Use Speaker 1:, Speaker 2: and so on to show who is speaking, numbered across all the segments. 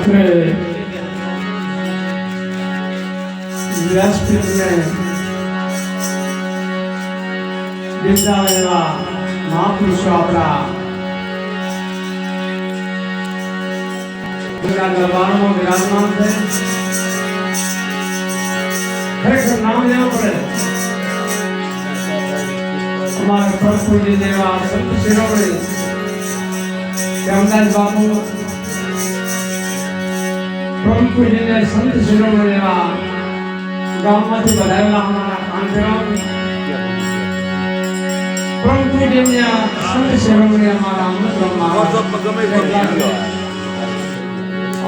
Speaker 1: રાત્રે વ્યાસપીઠને બિરદાવેલા મહાપુરુષો આપણા દરબારમાં વિરાજમાન છે. ખરેખર નામ લેવું પડે. અમારા પ્રભુજી દેવા સંત શિરોમણી શ્યામદાસ બાપુ, પ્રભુજીને સંત શિરોમણી દેવા ગામમાંથી વધારેલા અમારા કાંઠેરામ, પ્રભુજીને સંત શિરોમણી અમારા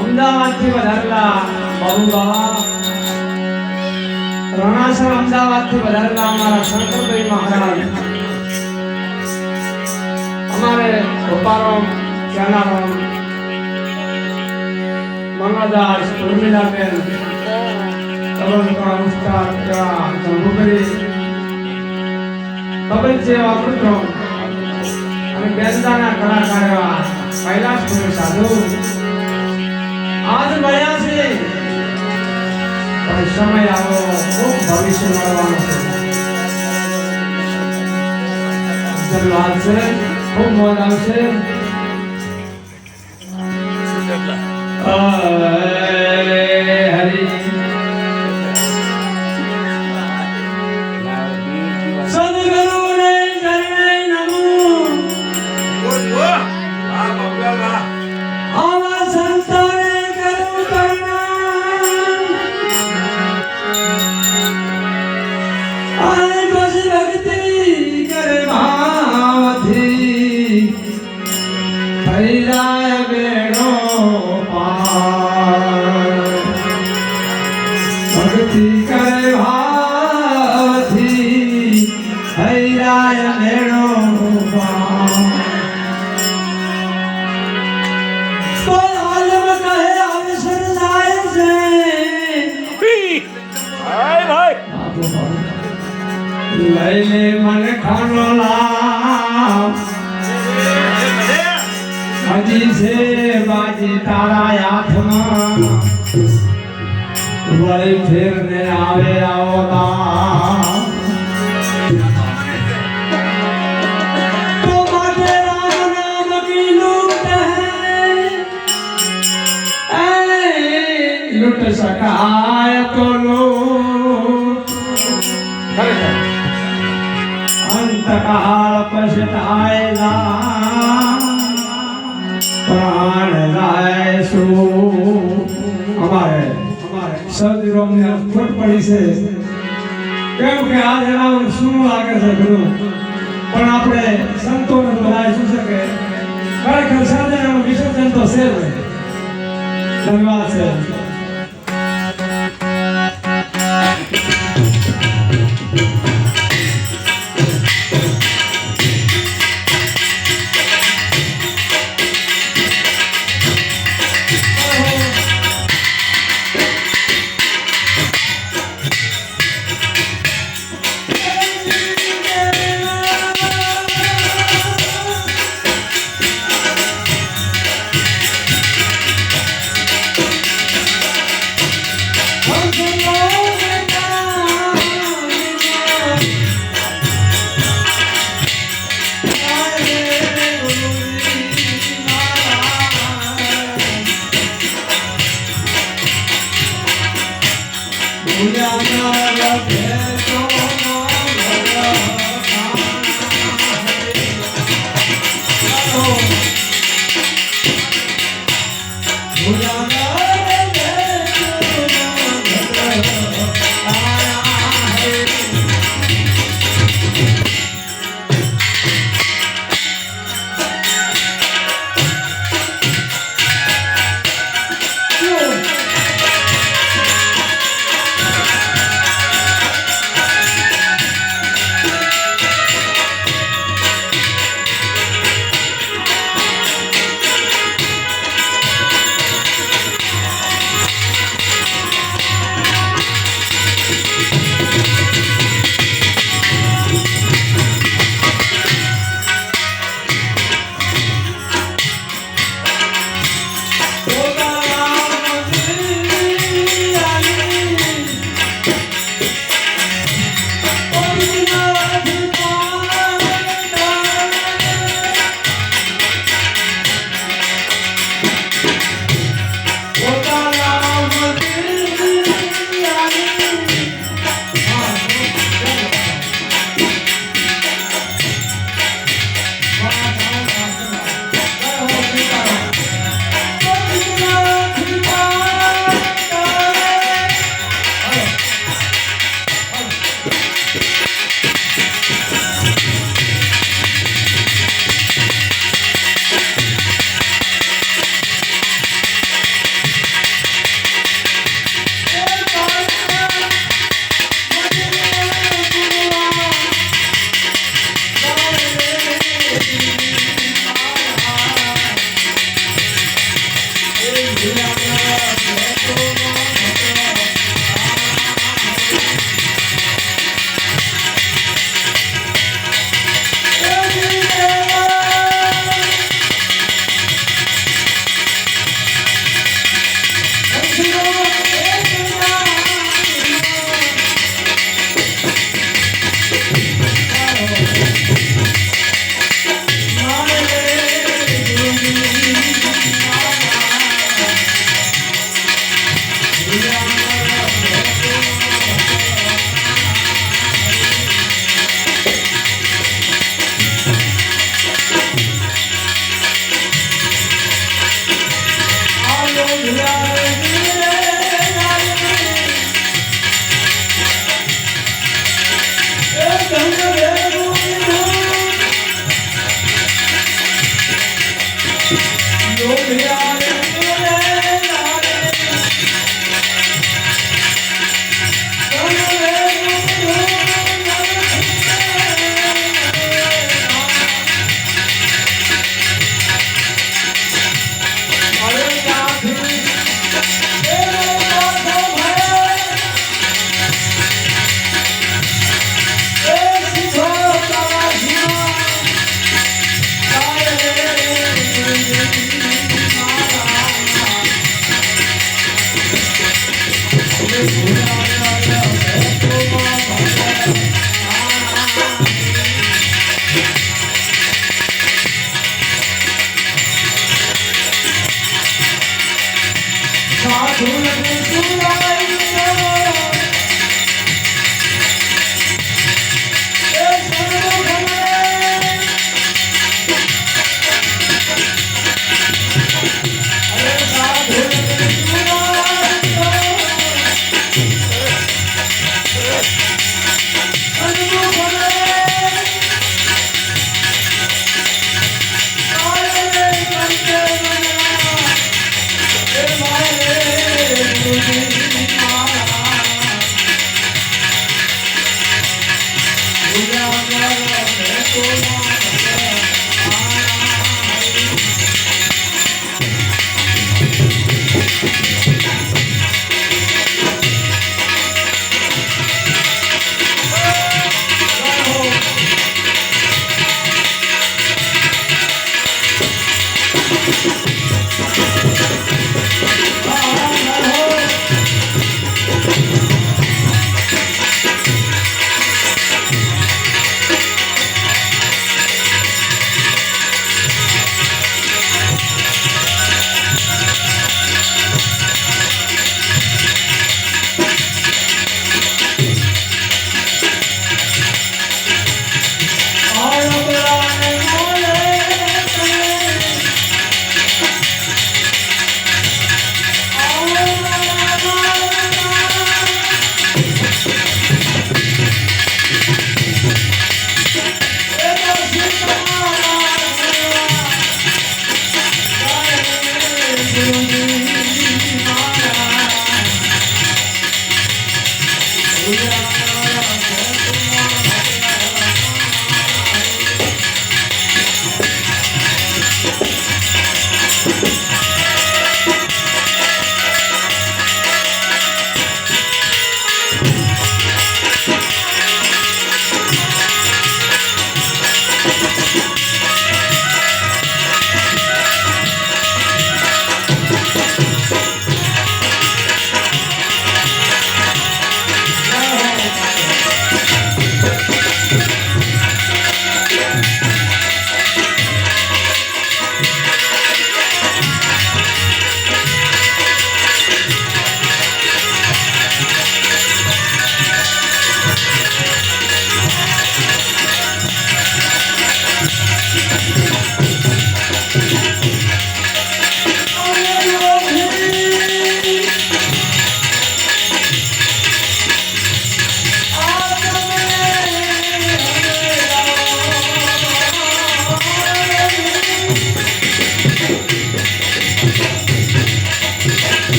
Speaker 1: અમદાવાદથી વધારેલા બાબુ બાવા, રણાસર અમદાવાદથી વધારેલા અમારા શંકરભાઈ મહારાજ, અમારે ગોપારામ, ચાનારામ, મંગળદાસ, ઉર્મિલાબેન, તબલકા ઉસ્તાદ એવા જંબુગરી, તબલ જેવા મિત્રો અને બેંદાના કલાકાર એવા કૈલાસપુરી સાધુ આજ મળ્યા છે. પણ સમય આવો ખૂબ ભવિષ્ય મળવાનો છે. ધન્યવાદ છે. ખૂબ મોજ આવશે. હરી સદગુરુને ચરણે નમો. આવા સંતોને કરું પ્રણામ. આને બસ ભક્તિ કરે ભાવથી થઈ જાય બેડો પાર. ભક્તિ કરે ભાવથી થઈ જાય બેડો પાર. તો આલમ કહે અવસર જાય છે. લઈ લે મને ખાનો લામ. હજી છે બાજી તારા હાથમાં. વળી ફેરને આવે આવો દામ. તો માટે રામ નામ કી લૂટ હૈ. લૂટ સકાય તો લૂટ. અંતકાળ પછતાયેલા પ્રાણ જાય શું. અમારે સદગુરુને ખોટ પડી છે. કેમ કે આ જણાવું શું લાગે છે ગુરુ, પણ આપણે સંતોને બધા શું છે કે ખરેખર સર્જન વિસર્જન તો છે. ધન્યવાદ છે.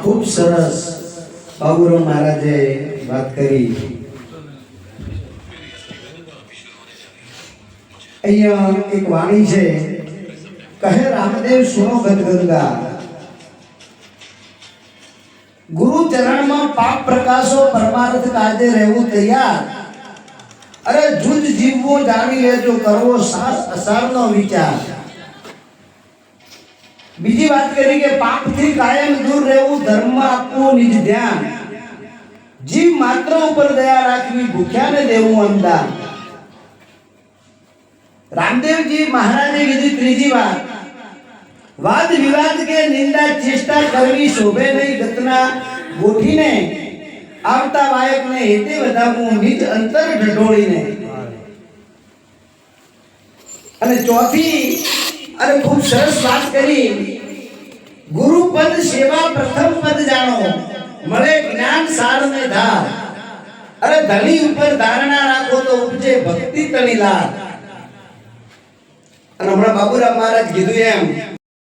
Speaker 2: ખૂબ સરસ બાબુરાવ મહારાજે વાત કરી. અહીંયા એક વાણી છે, કહે રામદેવ સુનો ગદગંગા, ગુરુ ચરણમાં પાપ પ્રકાશો પરમાર્થ કાજે રહેવું તૈયાર. અરે જુદ જીવવું જાણી લેજો, કરવો સાસ અસારનો વિચાર. બીજી વાત કરી કે પાપથી કાયમ દૂર રહેવું, ધર્મ આપવું નિજ ધ્યાન, જીવ માત્ર ઉપર દયા રાખવી, ભૂખ્યાને દેવું અન્નદાન. રામદેવજી મહારાજે કીધી ત્રીજી વાત, વાદ વિવાદ કે નિંદા ચેષ્ટા કરવી શોભે નહીં, ગતના ગોઠીને આવતા વાયકને હેતે વધાવવું, નિજ અંતર ઢઢોળીને. અને ચોથી અરે ખૂબ સરસ વાત કરી, ગુરુ પદ સેવા પ્રથમ પદ જાણો, મળે જ્ઞાન સાર ને ધાર. અરે ધણી ઉપર ધારણા રાખો તો ઉપજે ભક્તિ તણી લાર. અને હમણાં બાબુરાવ મહારાજ કીધું એમ